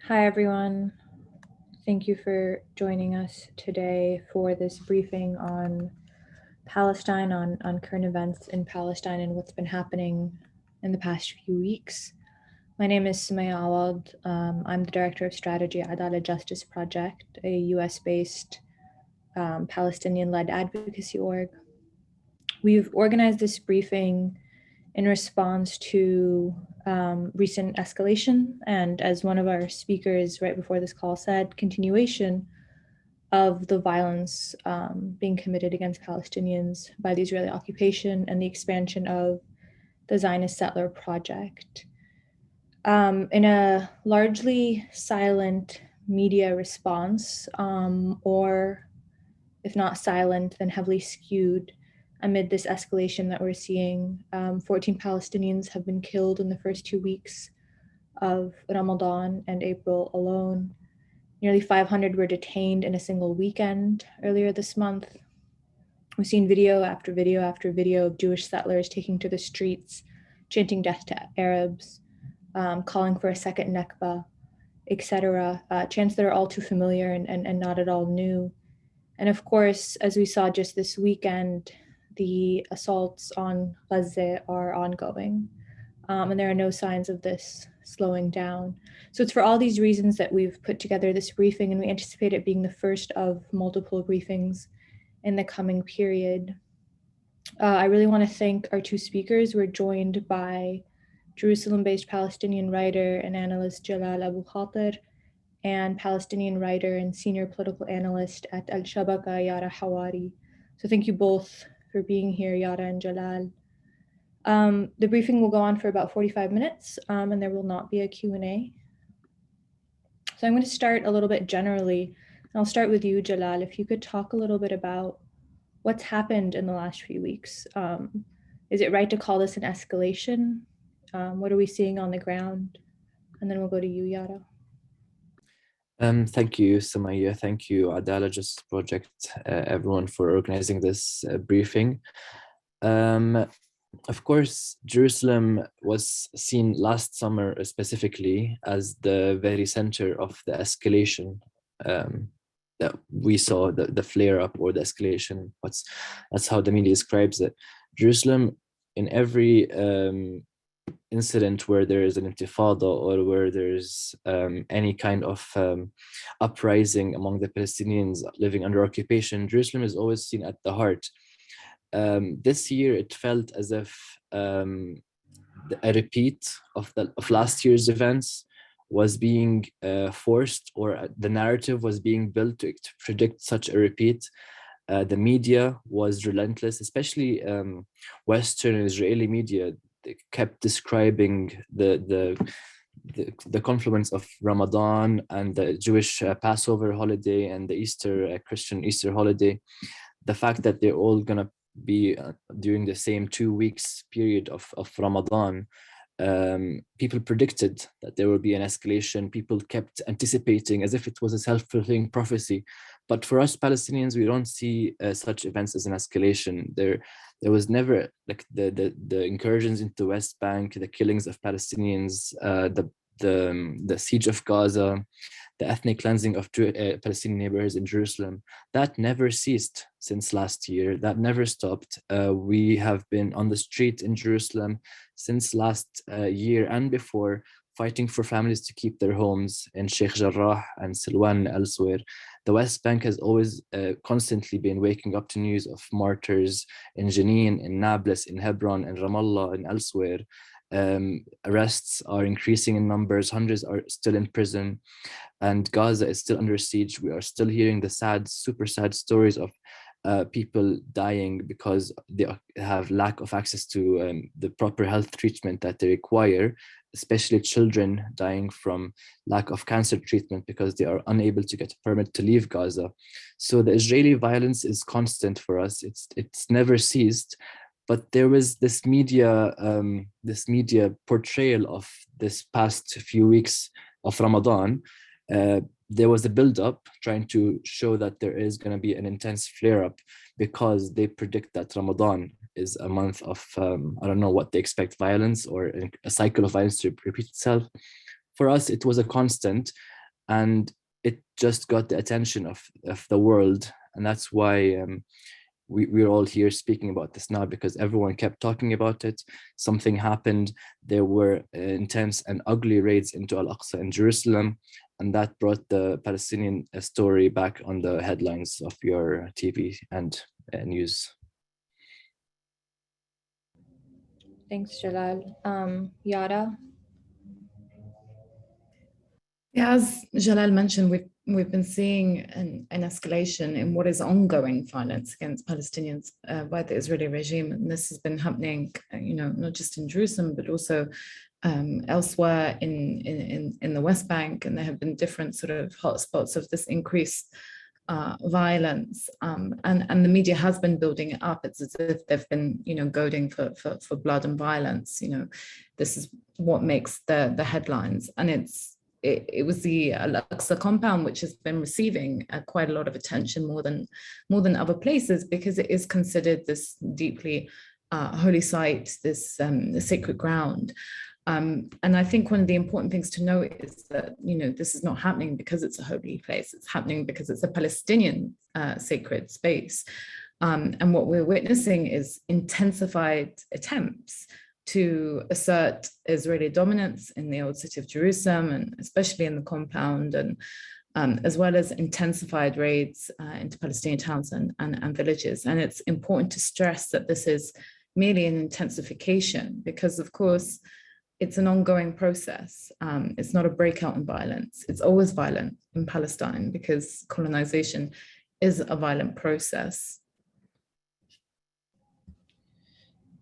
Hi, everyone. Thank you for joining us today for this briefing on Palestine, on current events in Palestine and what's been happening in the past few weeks. My name is Sumaya Awad. I'm the Director of Strategy at Adalah Justice Project, a US-based Palestinian-led advocacy org. We've organized this briefing in response to recent escalation, and as one of our speakers right before this call said, continuation of the violence being committed against Palestinians by the Israeli occupation and the expansion of the Zionist settler project. In a largely silent media response, or if not silent, then heavily skewed amid this escalation that we're seeing. 14 Palestinians have been killed in the first 2 weeks of Ramadan and April alone. Nearly 500 were detained in a single weekend earlier this month. We've seen video after video after video of Jewish settlers taking to the streets, chanting death to Arabs, calling for a second Nakba, etc. Chants that are all too familiar and not at all new. And of course, as we saw just this weekend, the assaults on Gaza are ongoing, and there are no signs of this slowing down. So it's for all these reasons that we've put together this briefing, and we anticipate it being the first of multiple briefings in the coming period. I really want to thank our two speakers. We're joined by Jerusalem-based Palestinian writer and analyst Jalal Abukhater, and Palestinian writer and senior political analyst at Al-Shabaka, Yara Hawari. So thank you both for being here, Yara and Jalal. The briefing will go on for about 45 minutes, and there will not be a Q&A. So I'm going to start a little bit generally. I'll start with you, Jalal. If you could talk a little bit about what's happened in the last few weeks. Is it right to call this an escalation? What are we seeing on the ground? And then we'll go to you, Yara. Thank you, Sumaya. Thank you, Adalah Justice Project, everyone for organizing this briefing. Of course, Jerusalem was seen last summer specifically as the very center of the escalation that we saw, the flare-up or the escalation. That's how the media describes it. Jerusalem, in every incident where there is an intifada or where there's any kind of uprising among the Palestinians living under occupation, Jerusalem is always seen at the heart. This year, it felt as if a repeat of last year's events was being forced, or the narrative was being built to predict such a repeat. The media was relentless, especially Western and Israeli media. They kept describing the confluence of Ramadan and the Jewish Passover holiday and the Easter Christian Easter holiday. The fact that they're all gonna be during the same 2 weeks period of Ramadan. People predicted that there will be an escalation. People kept anticipating as if it was a self-fulfilling prophecy. But for us Palestinians, we don't see such events as an escalation. There was never like the incursions into the West Bank, the killings of Palestinians, the siege of Gaza, the ethnic cleansing of Palestinian neighborhoods in Jerusalem. That never ceased since last year. That never stopped. We have been on the street in Jerusalem since last year and before, fighting for families to keep their homes in Sheikh Jarrah and Silwan and elsewhere. The West Bank has always constantly been waking up to news of martyrs in Jenin, in Nablus, in Hebron, in Ramallah, and elsewhere. Arrests are increasing in numbers. Hundreds are still in prison, and Gaza is still under siege. We are still hearing the sad, super sad stories of people dying because they have lack of access to the proper health treatment that they require, especially children dying from lack of cancer treatment because they are unable to get a permit to leave Gaza. So the Israeli violence is constant for us. It's never ceased. But there was this media portrayal of this past few weeks of Ramadan. There was a build-up trying to show that there is going to be an intense flare-up because they predict that Ramadan is a month of, I don't know what they expect, violence or a cycle of violence to repeat itself. For us, it was a constant. and it just got the attention of the world. And that's why we're all here speaking about this now, because everyone kept talking about it. Something happened. There were intense and ugly raids into Al-Aqsa in Jerusalem, and that brought the Palestinian story back on the headlines of your TV and news. Thanks, Jalal. Yara? Yeah, as Jalal mentioned, we've been seeing an escalation in what is ongoing violence against Palestinians by the Israeli regime, and this has been happening, not just in Jerusalem but also elsewhere in the West Bank, and there have been different sort of hotspots of this increased violence, and the media has been building it up. It's as if they've been, goading for blood and violence. This is what makes the headlines, and it was the Al-Aqsa compound which has been receiving quite a lot of attention, more than other places, because it is considered this deeply holy site, this sacred ground. And I think one of the important things to note is that, this is not happening because it's a holy place. It's happening because it's a Palestinian sacred space. And what we're witnessing is intensified attempts to assert Israeli dominance in the old city of Jerusalem, and especially in the compound, and as well as intensified raids into Palestinian towns and villages. And it's important to stress that this is merely an intensification, because of course, it's an ongoing process. It's not a breakout in violence. It's always violent in Palestine because colonization is a violent process.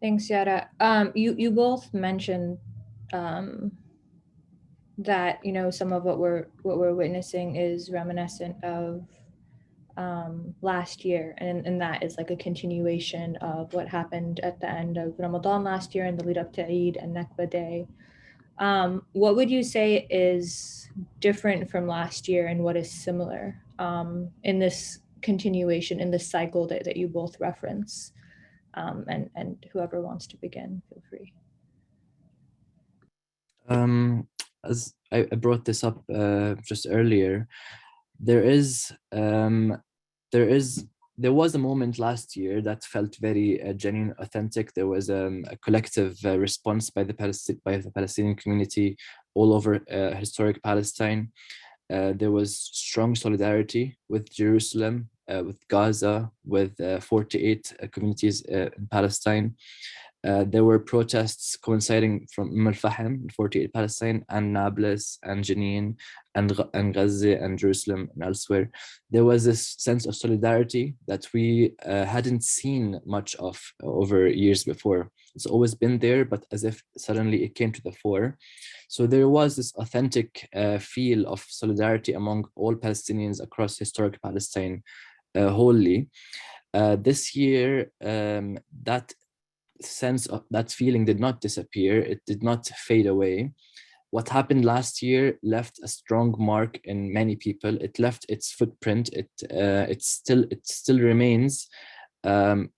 Thanks, Yara. You both mentioned that some of what we're witnessing is reminiscent of last year, and that is like a continuation of what happened at the end of Ramadan last year and the lead up to Eid and Nakba Day. What would you say is different from last year, and what is similar in this continuation, in this cycle that you both reference? And whoever wants to begin, feel free. As I brought this up just earlier, there was a moment last year that felt very genuine, authentic. There was a collective response by the Palestinian community all over historic Palestine. There was strong solidarity with Jerusalem, with Gaza, with 48 communities in Palestine. There were protests coinciding from Al-Fahim, 48 Palestine, and Nablus, and Jenin, and Gaza, and Jerusalem, and elsewhere. There was this sense of solidarity that we hadn't seen much of over years before. It's always been there, but as if suddenly it came to the fore. So there was this authentic feel of solidarity among all Palestinians across historic Palestine wholly. This year, that sense of that feeling did not disappear. It did not fade away. What happened last year left a strong mark in many people. It left its footprint. It still remains an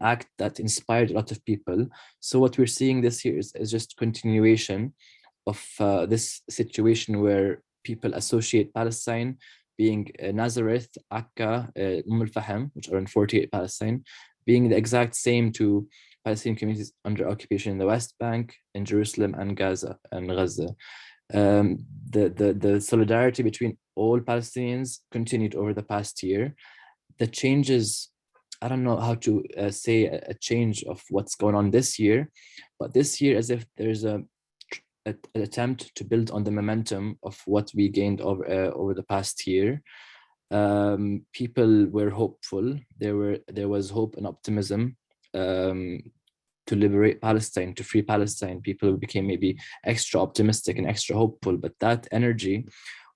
act that inspired a lot of people. So what we're seeing this year is just continuation of this situation where people associate Palestine being Nazareth, Akka, Al-Fahim, which are in 48 Palestine, being the exact same to Palestinian communities under occupation in the West Bank, in Jerusalem, and Gaza. The solidarity between all Palestinians continued over the past year. The changes, I don't know how to say a change of what's going on this year, but this year, as if there's an attempt to build on the momentum of what we gained over the past year. People were hopeful. There was hope and optimism to liberate Palestine, to free Palestine. People became maybe extra optimistic and extra hopeful, but that energy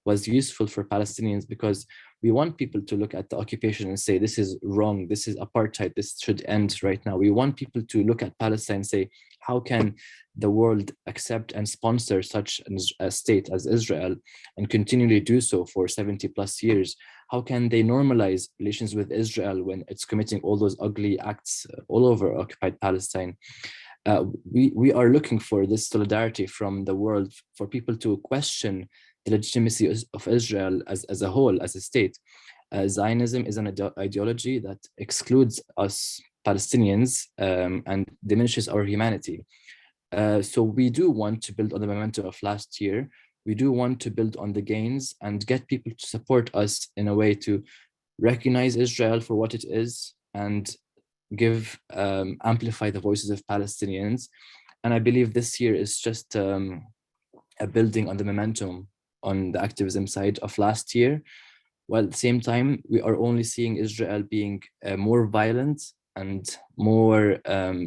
was useful for Palestinians, because we want people to look at the occupation and say, this is wrong, this is apartheid, this should end right now. We want people to look at Palestine and say, how can the world accept and sponsor such a state as Israel and continually do so for 70 plus years? How can they normalize relations with Israel when it's committing all those ugly acts all over occupied Palestine? We are looking for this solidarity from the world, for people to question the legitimacy of Israel as a whole, as a state. Zionism is an ideology that excludes us Palestinians and diminishes our humanity. So we do want to build on the momentum of last year. We do want to build on the gains and get people to support us in a way to recognize Israel for what it is and amplify the voices of Palestinians. And I believe this year is just a building on the momentum on the activism side of last year, while at the same time, we are only seeing Israel being more violent and more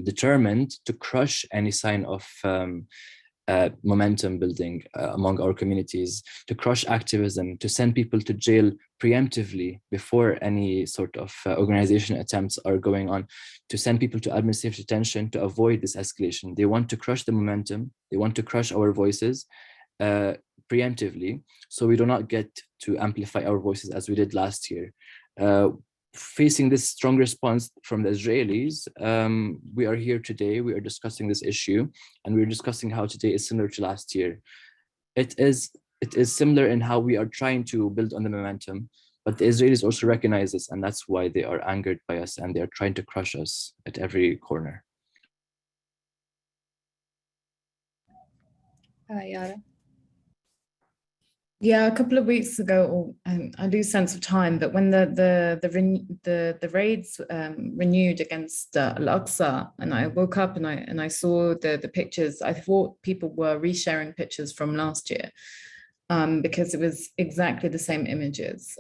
determined to crush any sign of momentum building among our communities, to crush activism, to send people to jail preemptively before any sort of organization attempts are going on, to send people to administrative detention to avoid this escalation. They want to crush the momentum. They want to crush our voices preemptively, so we do not get to amplify our voices as we did last year. Facing this strong response from the Israelis, we are here today, we are discussing this issue, and we're discussing how today is similar to last year. It is similar in how we are trying to build on the momentum, but the Israelis also recognize this, and that's why they are angered by us and they're trying to crush us at every corner. Yara? Yeah, a couple of weeks ago, I lose sense of time, but when the raids renewed against Al-Aqsa, and I woke up and I saw the pictures, I thought people were resharing pictures from last year, because it was exactly the same images.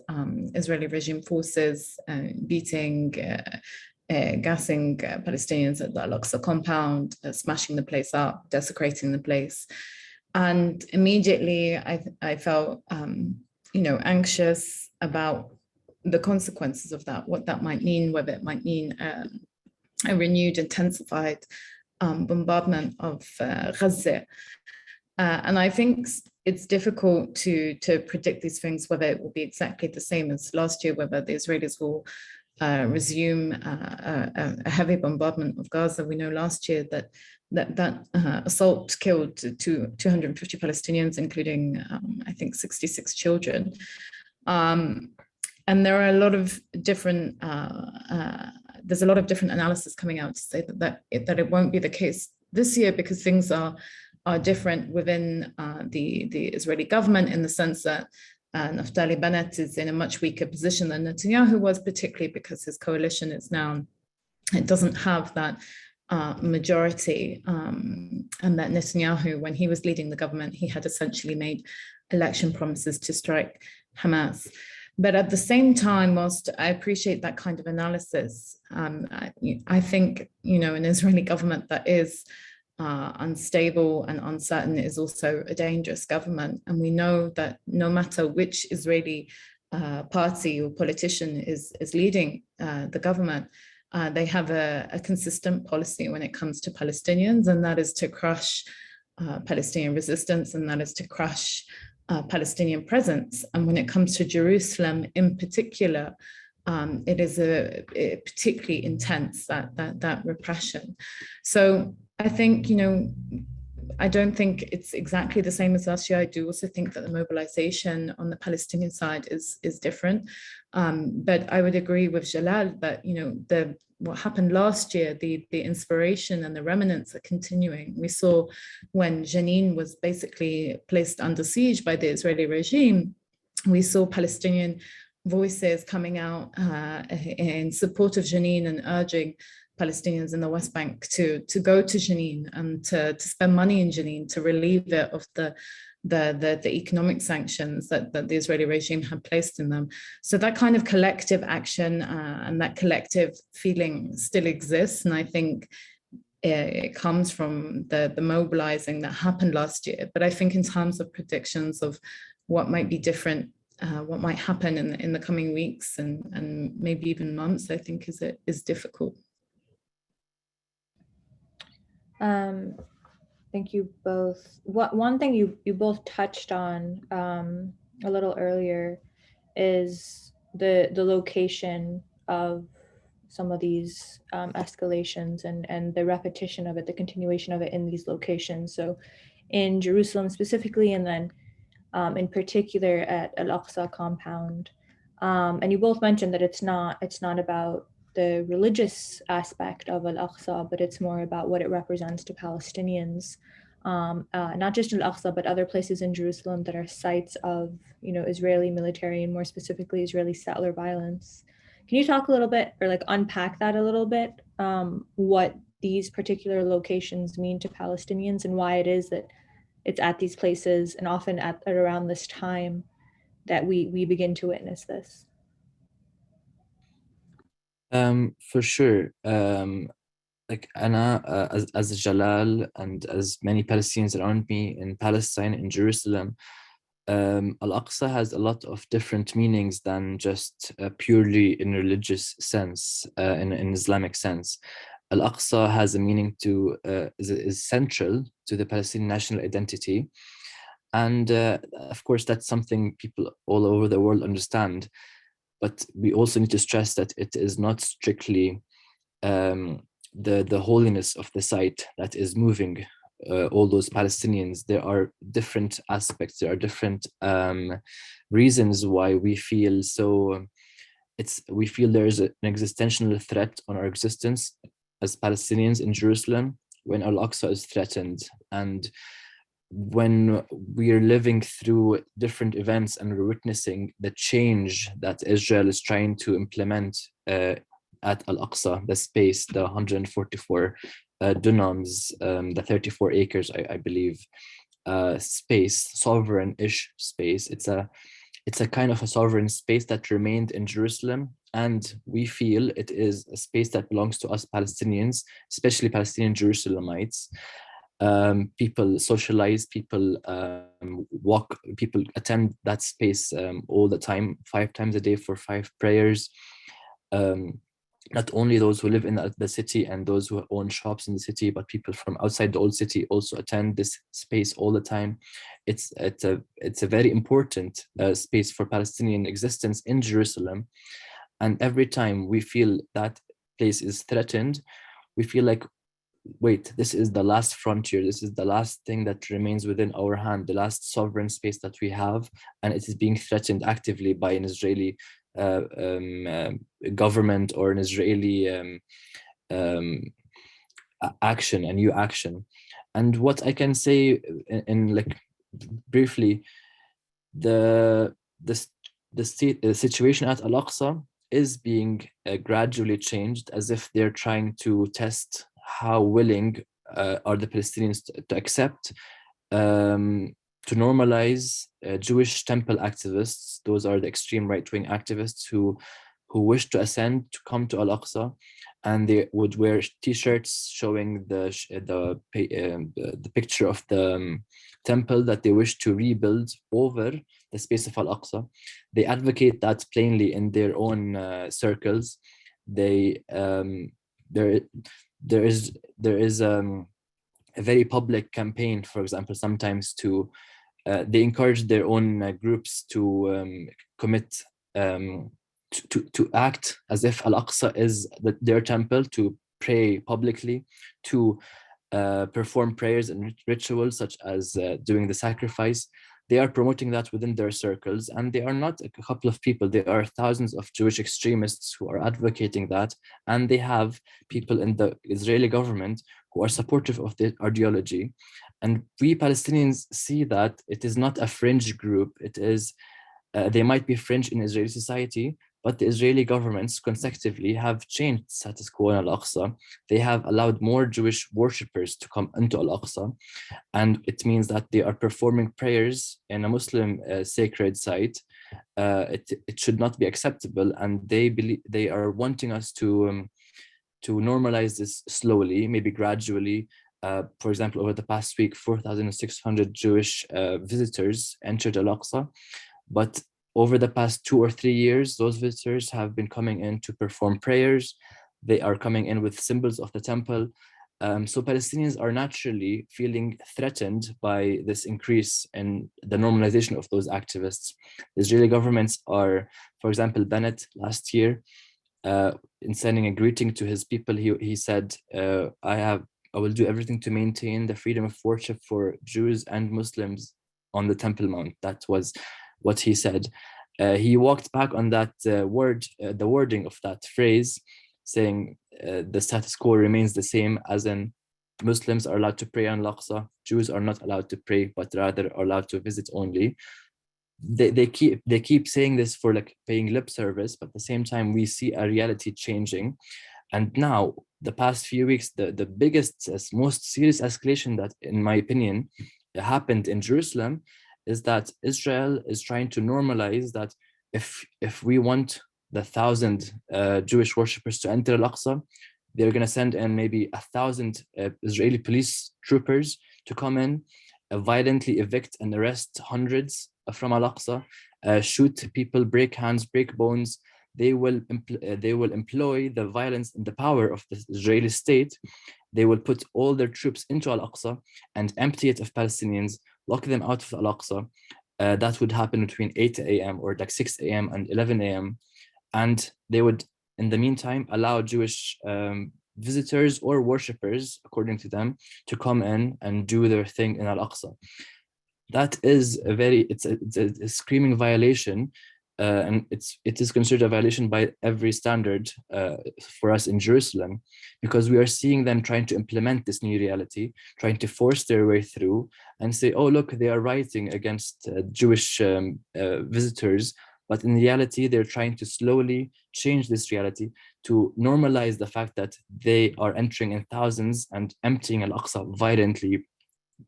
Israeli regime forces beating, gassing Palestinians at the Al-Aqsa compound, smashing the place up, desecrating the place. And immediately I felt, anxious about the consequences of that, what that might mean, whether it might mean a renewed, intensified bombardment of Gaza. And I think it's difficult to predict these things, whether it will be exactly the same as last year, whether the Israelis will resume a heavy bombardment of Gaza. We know last year that assault killed 250 Palestinians, including, I think, 66 children. And there are a lot of different, there's a lot of different analysis coming out to say that it won't be the case this year, because things are different within the Israeli government, in the sense that Naftali Bennett is in a much weaker position than Netanyahu was, particularly because his coalition it doesn't have that majority, and that Netanyahu, when he was leading the government, he had essentially made election promises to strike Hamas. But at the same time, whilst I appreciate that kind of analysis, I think, an Israeli government that is unstable and uncertain is also a dangerous government. And we know that no matter which Israeli party or politician is leading the government, they have a consistent policy when it comes to Palestinians, and that is to crush Palestinian resistance, and that is to crush Palestinian presence. And when it comes to Jerusalem in particular, it is particularly intense, that repression. So I think, I don't think it's exactly the same as last year. I do also think that the mobilization on the Palestinian side is different. But I would agree with Jalal that, what happened last year, the inspiration and the remnants are continuing. We saw when Jenin was basically placed under siege by the Israeli regime, we saw Palestinian voices coming out in support of Jenin and urging Palestinians in the West Bank to go to Jenin and to spend money in Jenin to relieve it of the economic sanctions that the Israeli regime had placed in them. So that kind of collective action and that collective feeling still exists. And I think it comes from the mobilizing that happened last year. But I think in terms of predictions of what might be different, what might happen in the coming weeks and maybe even months, I think is difficult. Thank you both. One thing you both touched on a little earlier is the location of some of these escalations and the repetition of it, the continuation of it in these locations. So in Jerusalem specifically, and then in particular at Al-Aqsa compound. And you both mentioned that it's not about the religious aspect of Al-Aqsa, but it's more about what it represents to Palestinians, not just Al-Aqsa, but other places in Jerusalem that are sites of, Israeli military and more specifically Israeli settler violence. Can you talk a little bit, or like unpack that a little bit, what these particular locations mean to Palestinians and why it is that it's at these places and often at around this time that we begin to witness this? For sure. Like Anna, as Jalal and as many Palestinians around me in Palestine, in Jerusalem, Al-Aqsa has a lot of different meanings than just purely in religious sense, in Islamic sense. Al-Aqsa has a meaning is central to the Palestinian national identity. And of course, that's something people all over the world understand. But we also need to stress that it is not strictly the holiness of the site that is moving all those Palestinians. There are different aspects, there are different reasons why we feel so. We feel there is an existential threat on our existence as Palestinians in Jerusalem when Al-Aqsa is threatened, and when we are living through different events and we're witnessing the change that Israel is trying to implement at Al-Aqsa, the space, the 144 dunams, the 34 acres, I believe, space, sovereign-ish space. It's a kind of a sovereign space that remained in Jerusalem, and we feel it is a space that belongs to us Palestinians, especially Palestinian Jerusalemites. People socialize, people walk, people attend that space all the time, 5 times a day for 5 prayers. Not only those who live in the city and those who own shops in the city, but people from outside the old city also attend this space all the time. It's a very important space for Palestinian existence in Jerusalem. And every time we feel that place is threatened, we feel like, wait, this is the last frontier. This is the last thing that remains within our hand, the last sovereign space that we have, and it is being threatened actively by an Israeli government or an Israeli action, a new action. And what I can say in like briefly, the situation at Al-Aqsa is being gradually changed, as if they're trying to test how willing are the Palestinians to accept, to normalize Jewish temple activists. Those are the extreme right-wing activists who wish to ascend, to come to Al-Aqsa, and they would wear T-shirts showing the picture of the temple that they wish to rebuild over the space of Al-Aqsa. They advocate that plainly in their own circles. They there is a very public campaign, for example, sometimes to they encourage their own groups to commit to act as if Al-Aqsa is their temple, to pray publicly, to perform prayers and rituals such as doing the sacrifice. They are promoting that within their circles, and they are not a couple of people. There are thousands of Jewish extremists who are advocating that, and they have people in the Israeli government who are supportive of the ideology. And we Palestinians see that it is not a fringe group. It is, they might be fringe in Israeli society, but the Israeli governments consecutively have changed status quo in Al-Aqsa. They have allowed more Jewish worshippers to come into Al-Aqsa, and it means that they are performing prayers in a Muslim sacred site. It should not be acceptable, and they are wanting us to normalize this slowly, maybe gradually. For example, over the past week, 4,600 Jewish visitors entered Al-Aqsa, but over the past 2 or 3 years, those visitors have been coming in to perform prayers. They are coming in with symbols of the temple. So Palestinians are naturally feeling threatened by this increase in the normalization of those activists. The Israeli governments are, for example, Bennett last year, in sending a greeting to his people, he said, I will do everything to maintain the freedom of worship for Jews and Muslims on the Temple Mount. That was what he said. He walked back on that the wording of that phrase, saying the status quo remains the same, as in Muslims are allowed to pray on Al-Aqsa, Jews are not allowed to pray, but rather are allowed to visit only. They keep saying this for like paying lip service, but at the same time we see a reality changing. And now the past few weeks, the biggest, most serious escalation that, in my opinion, happened in Jerusalem is that Israel is trying to normalize that if we want the 1,000 Jewish worshippers to enter Al-Aqsa, they're going to send in maybe 1,000 Israeli police troopers to come in, violently evict and arrest hundreds from Al-Aqsa, shoot people, break hands, break bones. They will employ the violence and the power of the Israeli state. They will put all their troops into Al-Aqsa and empty it of Palestinians, lock them out of Al-Aqsa. That would happen between 8 a.m. or like 6 a.m. and 11 a.m. And they would, in the meantime, allow Jewish visitors or worshippers, according to them, to come in and do their thing in Al-Aqsa. That is it's a screaming violation, and it is considered a violation by every standard for us in Jerusalem, because we are seeing them trying to implement this new reality, trying to force their way through and say, oh, look, they are rioting against Jewish visitors. But in reality, they're trying to slowly change this reality to normalize the fact that they are entering in thousands and emptying Al-Aqsa violently.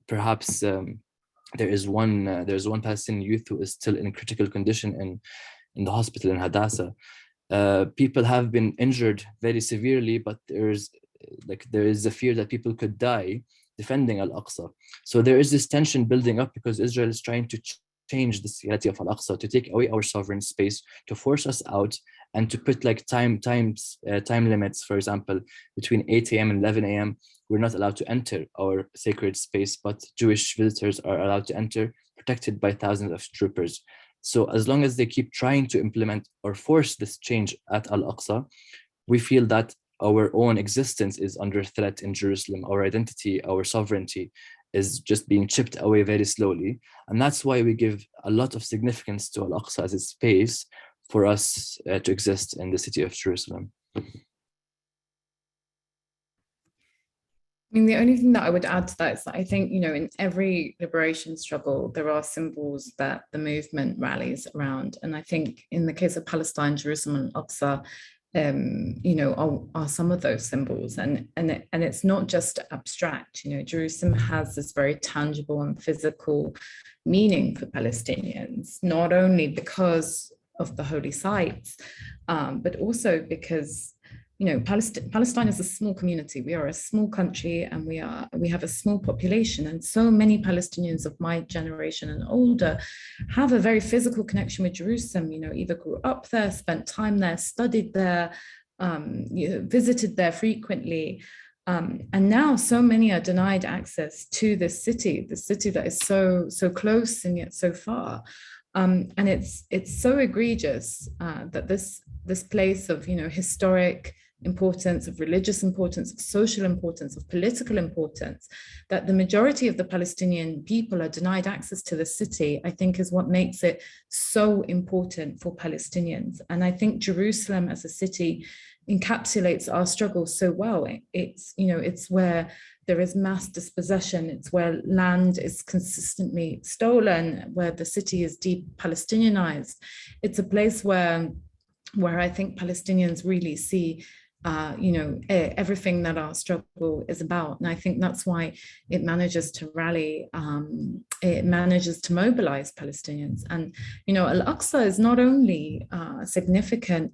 Perhaps there's one Palestinian youth who is still in critical condition in the hospital in Hadassah. People have been injured very severely, but there is a fear that people could die defending Al-Aqsa. So there is this tension building up because Israel is trying to change the reality of Al-Aqsa, to take away our sovereign space, to force us out, and to put like time limits. For example, between 8 a.m. and 11 a.m. we're not allowed to enter our sacred space, but Jewish visitors are allowed to enter, protected by thousands of troopers. So as long as they keep trying to implement or force this change at Al-Aqsa, we feel that our own existence is under threat in Jerusalem. Our identity, our sovereignty is just being chipped away very slowly. And that's why we give a lot of significance to Al-Aqsa as a space for us to exist in the city of Jerusalem. I mean, the only thing that I would add to that is that I think, in every liberation struggle, there are symbols that the movement rallies around. And I think in the case of Palestine, Jerusalem, and Al-Aqsa, are some of those symbols, and it's not just abstract. Jerusalem has this very tangible and physical meaning for Palestinians, not only because of the holy sites, but also because Palestine is a small community. We are a small country, and we have a small population, and so many Palestinians of my generation and older have a very physical connection with Jerusalem. Either grew up there, spent time there, studied there, visited there frequently, and now so many are denied access to this city that is so close and yet so far. And it's so egregious that this place of historic importance, of religious importance, of social importance, of political importance, that the majority of the Palestinian people are denied access to the city, I think is what makes it so important for Palestinians. And I think Jerusalem as a city encapsulates our struggle so well. It's where there is mass dispossession, it's where land is consistently stolen, where the city is de-Palestinianized. It's a place where I think Palestinians really see everything that our struggle is about. And I think that's why it manages to rally, it manages to mobilize Palestinians. And, Al-Aqsa is not only significant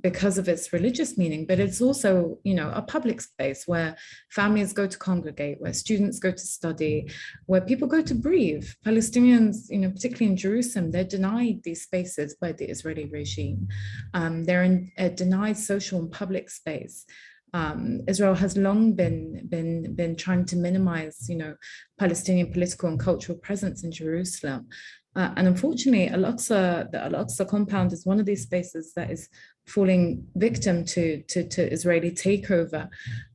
because of its religious meaning, but it's also, a public space where families go to congregate, where students go to study, where people go to breathe. Palestinians, particularly in Jerusalem, they're denied these spaces by the Israeli regime. They're denied social and public space. Israel has long been trying to minimize, Palestinian political and cultural presence in Jerusalem. And unfortunately, the Al-Aqsa compound is one of these spaces that is falling victim to Israeli takeover.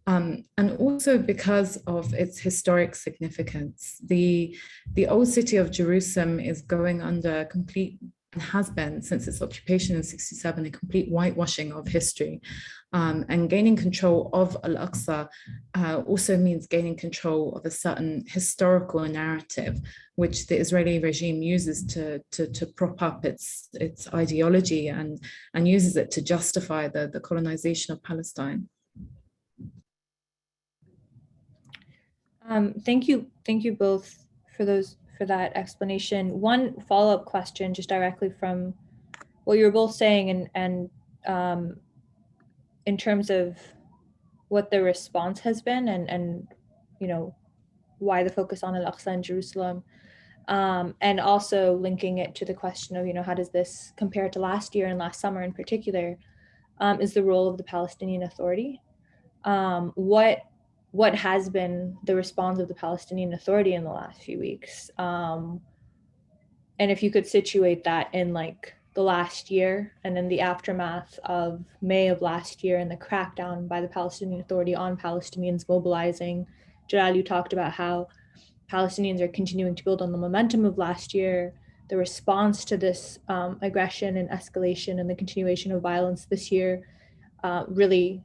And also because of its historic significance. The old city of Jerusalem is going under complete, and has been since its occupation in 67, a complete whitewashing of history. And gaining control of Al-Aqsa also means gaining control of a certain historical narrative, which the Israeli regime uses to prop up its ideology and uses it to justify the colonization of Palestine. Thank you both for that explanation. One follow-up question, just directly from what you were both saying, and in terms of what the response has been, and why the focus on Al-Aqsa and Jerusalem, and also linking it to the question of how does this compare to last year and last summer in particular, is the role of the Palestinian Authority. What has been the response of the Palestinian Authority in the last few weeks? And if you could situate that in the last year and in the aftermath of May of last year and the crackdown by the Palestinian Authority on Palestinians mobilizing. Jalal, you talked about how Palestinians are continuing to build on the momentum of last year. The response to this aggression and escalation and the continuation of violence this year really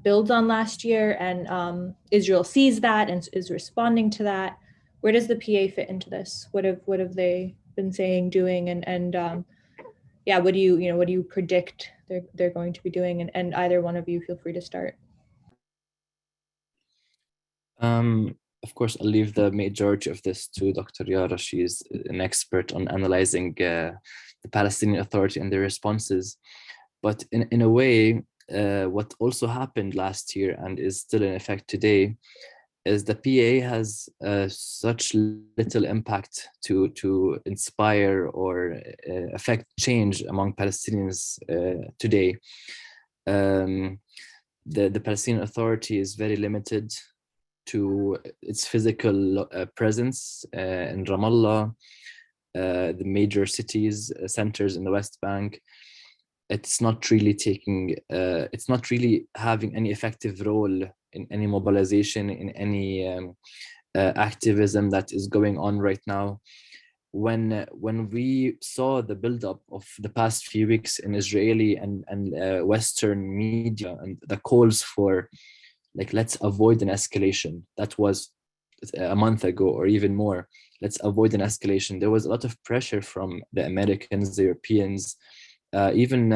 builds on last year, and Israel sees that and is responding to that. Where does the PA fit into this? What have they been saying, doing, and what do you predict they're going to be doing? And either one of you, feel free to start. Of course, I'll leave the majority of this to Dr. Yara. She is an expert on analyzing the Palestinian Authority and their responses. But in a way, what also happened last year and is still in effect today is the PA has such little impact to inspire or affect change among Palestinians today. The Palestinian Authority is very limited to its physical presence in Ramallah, the major cities, centers in the West Bank. It's not really having any effective role in any mobilization, in any activism that is going on right now. When we saw the buildup of the past few weeks in Israeli and Western media and the calls for let's avoid an escalation, that was a month ago or even more, let's avoid an escalation. There was a lot of pressure from the Americans, the Europeans, even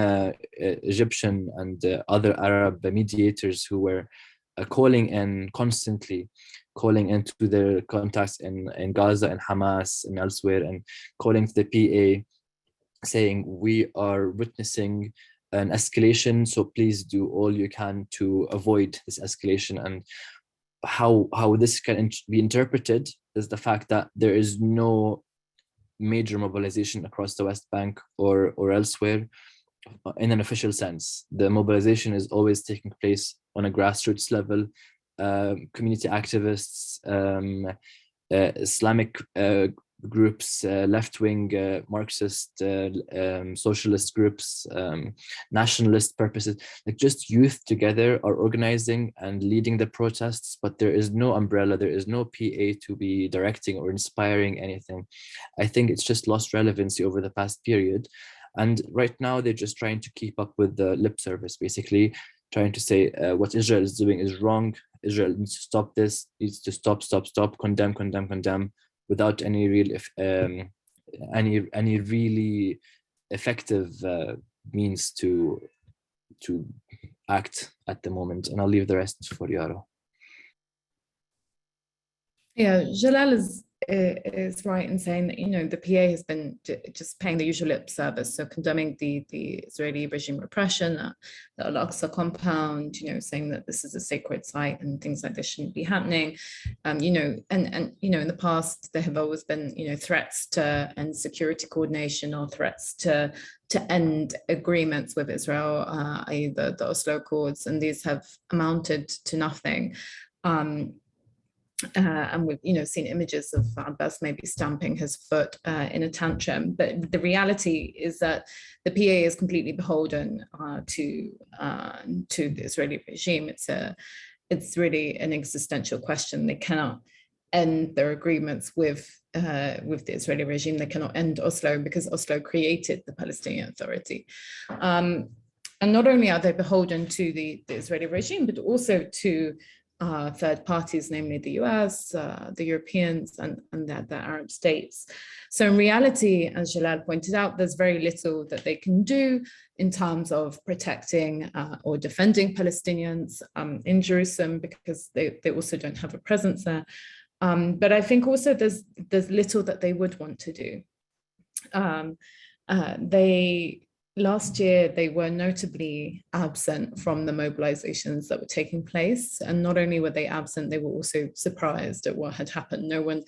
Egyptian and other Arab mediators who were constantly calling into their contacts in Gaza and Hamas and elsewhere, and calling to the PA saying, we are witnessing an escalation, so please do all you can to avoid this escalation. And how this can be interpreted is the fact that there is no major mobilization across the West Bank or elsewhere in an official sense. The mobilization is always taking place on a grassroots level. Community activists, Islamic groups, left-wing Marxist, socialist groups, nationalist purposes, just youth together are organizing and leading the protests, but there is no umbrella, there is no PA to be directing or inspiring anything. I think it's just lost relevancy over the past period. And right now they're just trying to keep up with the lip service, basically trying to say what Israel is doing is wrong. Israel needs to stop this, needs to stop, condemn, without any real, any really effective means to act at the moment. And I'll leave the rest for Yara. Yeah, Jalal is right in saying that the PA has been just paying the usual lip service, so condemning the Israeli regime repression, the Al-Aqsa compound, saying that this is a sacred site and things like this shouldn't be happening. And in the past there have always been threats to end security coordination or threats to end agreements with Israel, i.e. the Oslo Accords, and these have amounted to nothing. and we've seen images of Abbas maybe stamping his foot in a tantrum. But the reality is that the PA is completely beholden to the Israeli regime. It's really an existential question. They cannot end their agreements with the Israeli regime. They cannot end Oslo because Oslo created the Palestinian Authority. And not only are they beholden to the Israeli regime, but also to third parties, namely the US, the Europeans, and the Arab states. So in reality, as Jalal pointed out, there's very little that they can do in terms of protecting or defending Palestinians in Jerusalem, because they also don't have a presence there. But I think also there's little that they would want to do. Last year, they were notably absent from the mobilizations that were taking place. And not only were they absent, they were also surprised at what had happened. No one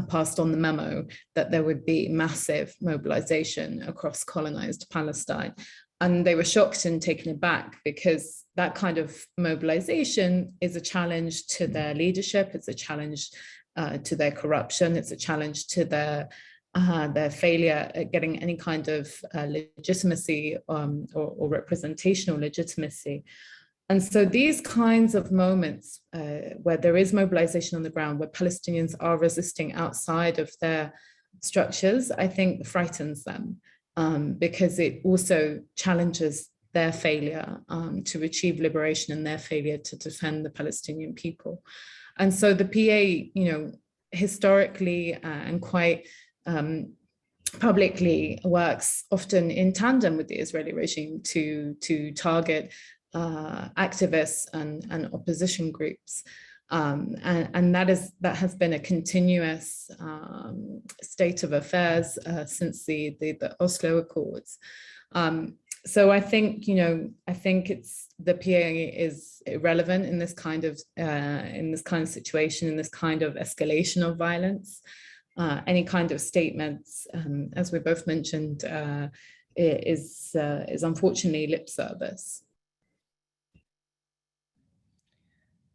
passed on the memo that there would be massive mobilization across colonized Palestine. And they were shocked and taken aback, because that kind of mobilization is a challenge to their leadership. It's a challenge to their corruption. It's a challenge to their failure at getting any kind of legitimacy or representational legitimacy. And so these kinds of moments where there is mobilization on the ground, where Palestinians are resisting outside of their structures, I think frightens them, because it also challenges their failure to achieve liberation and their failure to defend the Palestinian people. And so the PA, historically and quite publicly works often in tandem with the Israeli regime to target activists and opposition groups. And that has been a continuous state of affairs since the Oslo Accords. So I think it's the PA is irrelevant in this kind of situation, in this kind of escalation of violence. Any kind of statements, as we both mentioned, is unfortunately lip service.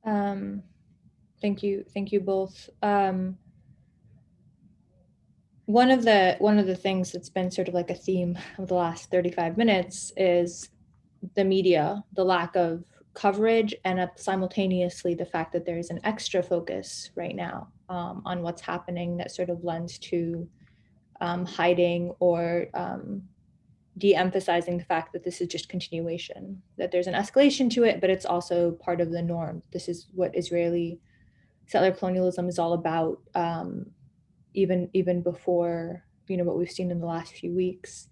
Thank you both. One of the things that's been sort of like a theme of the last 35 minutes is the media, the lack of coverage, and simultaneously the fact that there is an extra focus right now on what's happening that sort of lends to hiding or de-emphasizing the fact that this is just continuation, that there's an escalation to it, but it's also part of the norm. This is what Israeli settler colonialism is all about, even before what we've seen in the last few weeks.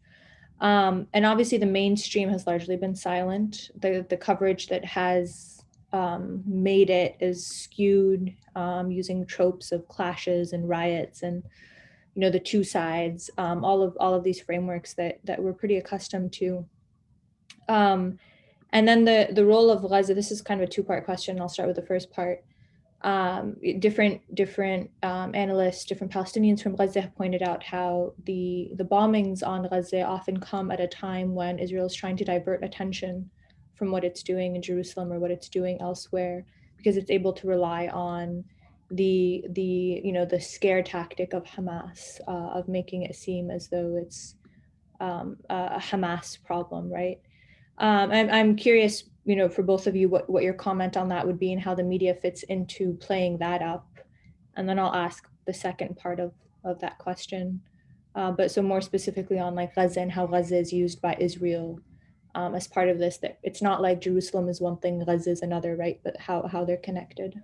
And obviously the mainstream has largely been silent. The coverage that has made it is skewed, using tropes of clashes and riots and the two sides, all of these frameworks that we're pretty accustomed to. And then the role of Gaza, this is kind of a two-part question. I'll start with the first part. Different analysts, different Palestinians from Gaza have pointed out how the bombings on Gaza often come at a time when Israel is trying to divert attention from what it's doing in Jerusalem or what it's doing elsewhere, because it's able to rely on the scare tactic of Hamas, of making it seem as though it's a Hamas problem, right? I'm curious, for both of you, what your comment on that would be and how the media fits into playing that up. And then I'll ask the second part of that question. But so more specifically on like Gaza and how Gaza is used by Israel as part of this, that it's not like Jerusalem is one thing, Gaza is another, right? But how they're connected.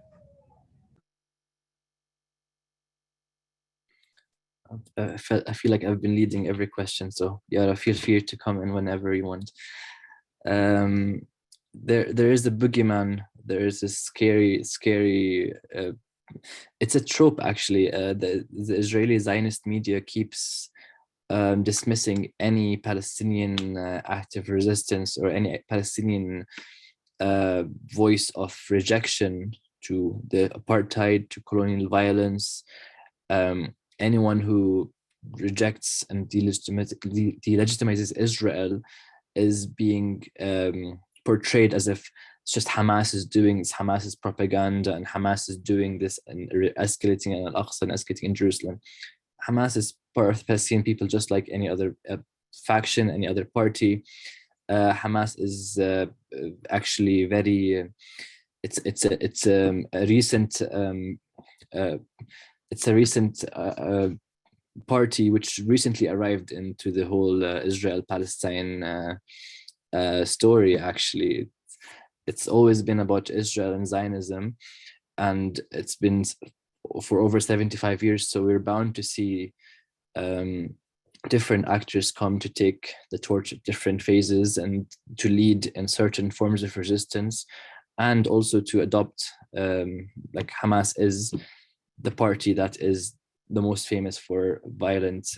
I feel like I've been leading every question, so Yara, feel free to come in whenever you want. There is a boogeyman. There is a scary. It's a trope, actually. The Israeli Zionist media keeps dismissing any Palestinian active resistance or any Palestinian voice of rejection to the apartheid, to colonial violence. Anyone who rejects and delegitimizes Israel is being portrayed as if it's just Hamas's propaganda, and Hamas is doing this and escalating in Al-Aqsa and escalating in Jerusalem. Hamas is part of the Palestinian people, just like any other faction, any other party. Hamas is actually very. It's a recent party which recently arrived into the whole Israel-Palestine story. Actually, it's always been about Israel and Zionism, and it's been for over 75 years. So we're bound to see different actors come to take the torch at different phases and to lead in certain forms of resistance, and also to adopt, like Hamas is the party that is the most famous for violent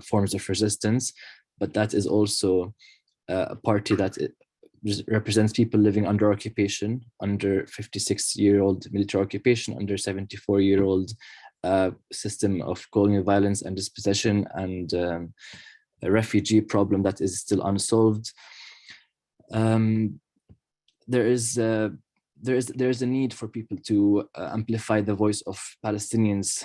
forms of resistance, but that is also a party that represents people living under occupation, under 56-year-old military occupation, under 74-year-old system of colonial violence and dispossession, and a refugee problem that is still unsolved. There is a need for people to amplify the voice of Palestinians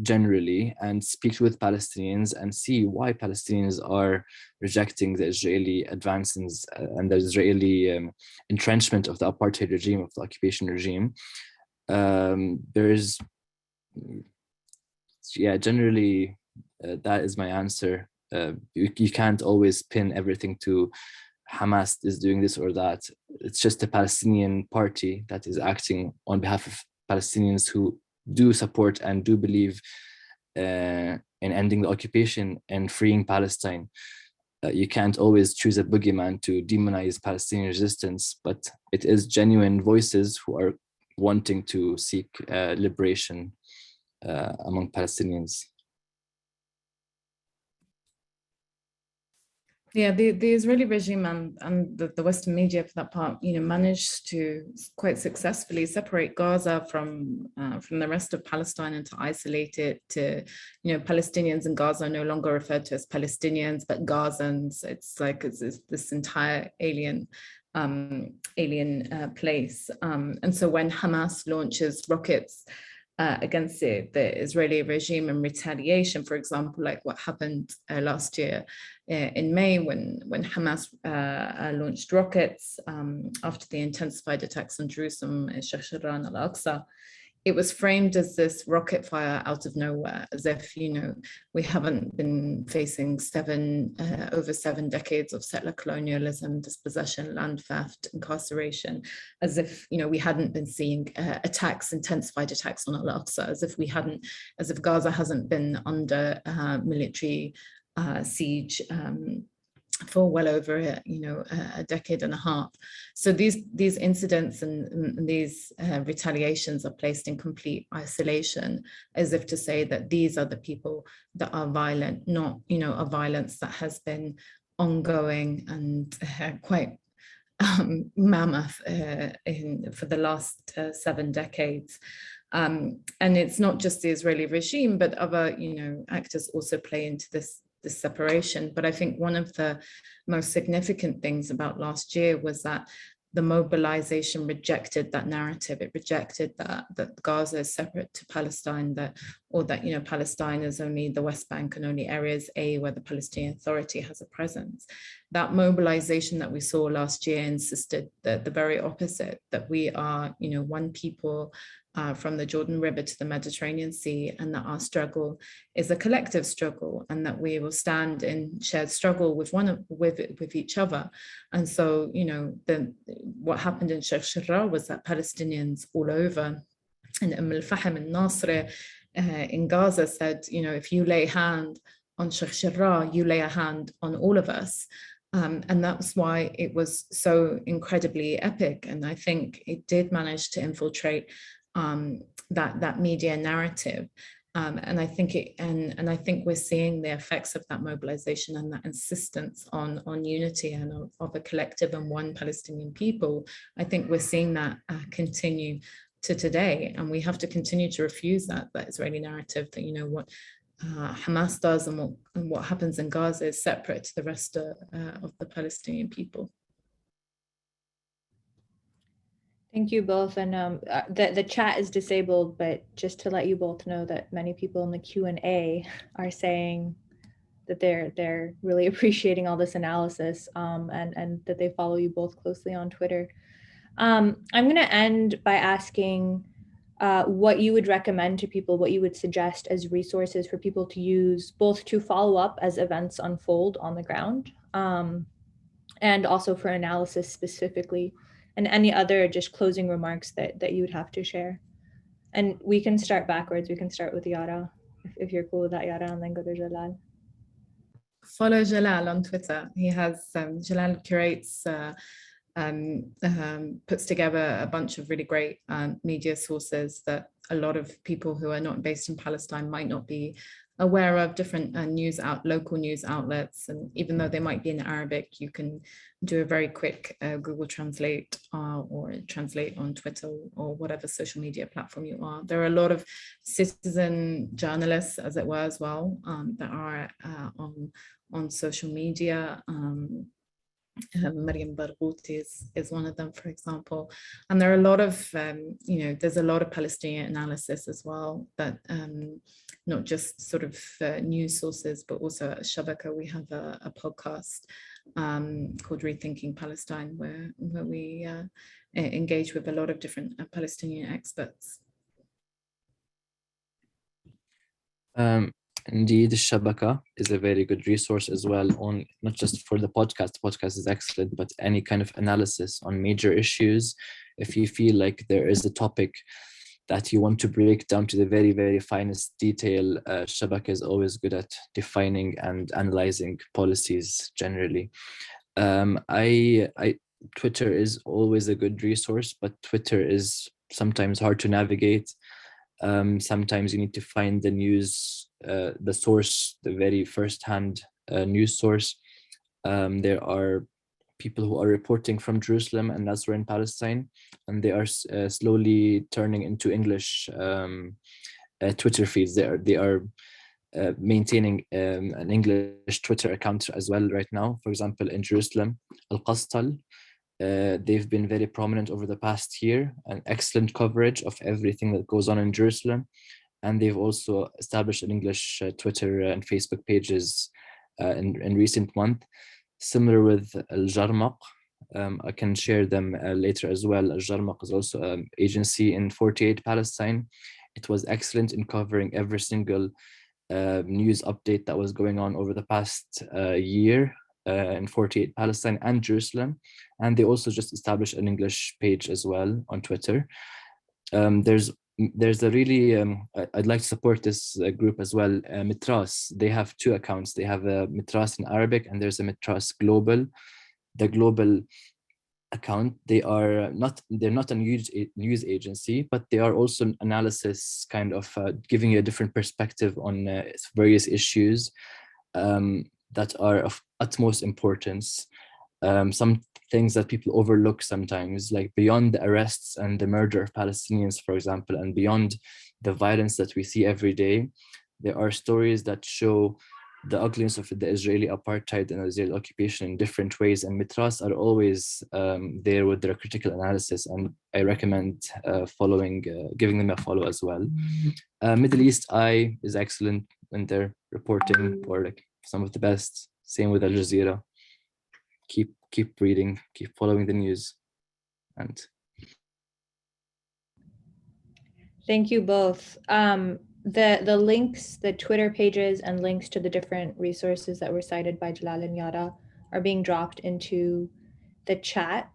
generally, and speak with Palestinians and see why Palestinians are rejecting the Israeli advances and the Israeli entrenchment of the apartheid regime, of the occupation regime. There is, generally, that is my answer. You can't always pin everything to Hamas is doing this or that. It's just a Palestinian party that is acting on behalf of Palestinians who do support and do believe in ending the occupation and freeing Palestine. You can't always choose a boogeyman to demonize Palestinian resistance, but it is genuine voices who are wanting to seek liberation among Palestinians. Yeah, the Israeli regime and the Western media, for that part, managed to quite successfully separate Gaza from the rest of Palestine and to isolate it. To, Palestinians in Gaza are no longer referred to as Palestinians, but Gazans. It's like it's this entire alien place. And so when Hamas launches rockets against the Israeli regime in retaliation, for example, like what happened last year in May when Hamas launched rockets after the intensified attacks on Jerusalem, Sheikh Jarrah and Al-Aqsa, it was framed as this rocket fire out of nowhere, as if, we haven't been facing over 7 decades of settler colonialism, dispossession, land theft, incarceration, as if, we hadn't been seeing intensified attacks on Al-Aqsa, as if Gaza hasn't been under military siege for well over a decade and a half. So these incidents and these retaliations are placed in complete isolation, as if to say that these are the people that are violent, not a violence that has been ongoing and quite mammoth for the last 7 decades. And it's not just the Israeli regime, but other actors also play into this separation. But I think one of the most significant things about last year was that the mobilization rejected that narrative. It rejected that Gaza is separate to Palestine, that Palestine is only the West Bank and only areas A where the Palestinian Authority has a presence. That mobilization that we saw last year insisted that the very opposite, that we are one people from the Jordan River to the Mediterranean Sea, and that our struggle is a collective struggle, and that we will stand in shared struggle with each other. And so, what happened in Sheikh Jarrah was that Palestinians all over, in Al-Fahim and Nasr, in Gaza, said, if you lay a hand on Sheikh Jarrah, you lay a hand on all of us. And that's why it was so incredibly epic. And I think it did manage to infiltrate that media narrative, and I think we're seeing the effects of that mobilization and that insistence on unity and of a collective and one Palestinian people. I think we're seeing that continue to today, and we have to continue to refuse that Israeli narrative that what Hamas does and what happens in Gaza is separate to the rest of the Palestinian people. Thank you both. And the chat is disabled, but just to let you both know that many people in the Q&A are saying that they're really appreciating all this analysis, and that they follow you both closely on Twitter. I'm going to end by asking what you would recommend to people, what you would suggest as resources for people to use, both to follow up as events unfold on the ground, and also for analysis specifically, and any other just closing remarks that you would have to share. And we can start backwards. We can start with Yara, if you're cool with that, Yara, and then go to Jalal. Follow Jalal on Twitter. He has, Jalal curates, puts together a bunch of really great media sources that a lot of people who are not based in Palestine might not be aware of, different local news outlets. And even though they might be in Arabic, you can do a very quick Google Translate or translate on Twitter or whatever social media platform you are. There are a lot of citizen journalists, as it were, as well, that are on social media. Mariam Barghouti is one of them, for example. And there are a lot of, there's a lot of Palestinian analysis as well, that not just sort of news sources, but also at Al-Shabaka, we have a podcast called Rethinking Palestine, where we engage with a lot of different Palestinian experts. Indeed, Shabaka is a very good resource as well, on not just for the podcast. The podcast is excellent, but any kind of analysis on major issues. If you feel like there is a topic that you want to break down to the very, very finest detail, Shabaka is always good at defining and analyzing policies generally. Twitter is always a good resource, but Twitter is sometimes hard to navigate. Sometimes you need to find the news, the source, the very first-hand news source. There are people who are reporting from Jerusalem and elsewhere in Palestine, and they are slowly turning into English Twitter feeds. They are maintaining an English Twitter account as well right now. For example, in Jerusalem, Al-Aqsa, they've been very prominent over the past year, and excellent coverage of everything that goes on in Jerusalem. And they've also established an English Twitter and Facebook pages in recent months. Similar with Al-Jarmaq, I can share them later as well. Al-Jarmaq is also an agency in 48 Palestine. It was excellent in covering every single news update that was going on over the past year in 48 Palestine and Jerusalem. And they also just established an English page as well on Twitter. There's a really, I'd like to support this group as well, Mitras. They have two accounts. They have a Mitras in Arabic, and there's a Mitras Global. The global account, they're not a news agency, but they are also an analysis, kind of giving you a different perspective on various issues that are of utmost importance. Some things that people overlook sometimes, like beyond the arrests and the murder of Palestinians, for example, and beyond the violence that we see every day, there are stories that show the ugliness of the Israeli apartheid and Israeli occupation in different ways. And Mitras are always there with their critical analysis, and I recommend giving them a follow as well. Middle East Eye is excellent in their reporting, or like some of the best. Same with Al Jazeera. Keep reading, keep following the news. And thank you both. The links, the Twitter pages and links to the different resources that were cited by Jalal and Yara are being dropped into the chat.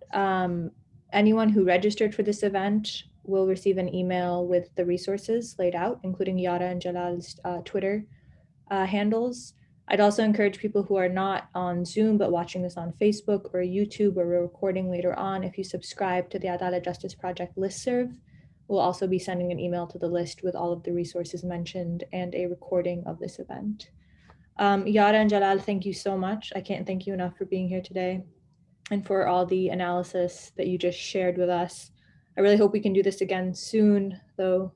Anyone who registered for this event will receive an email with the resources laid out, including Yara and Jalal's Twitter handles. I'd also encourage people who are not on Zoom but watching this on Facebook or YouTube or we're recording later on, if you subscribe to the Adalah Justice Project listserv, we'll also be sending an email to the list with all of the resources mentioned and a recording of this event. Yara and Jalal, thank you so much. I can't thank you enough for being here today and for all the analysis that you just shared with us. I really hope we can do this again soon, though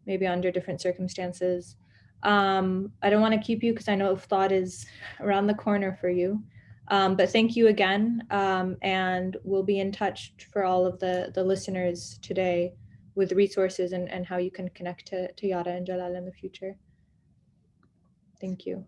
maybe under different circumstances. I don't want to keep you because I know Iftar is around the corner for you. But thank you again, and we'll be in touch for all of the listeners today with resources and how you can connect to Yara and Jalal in the future. Thank you.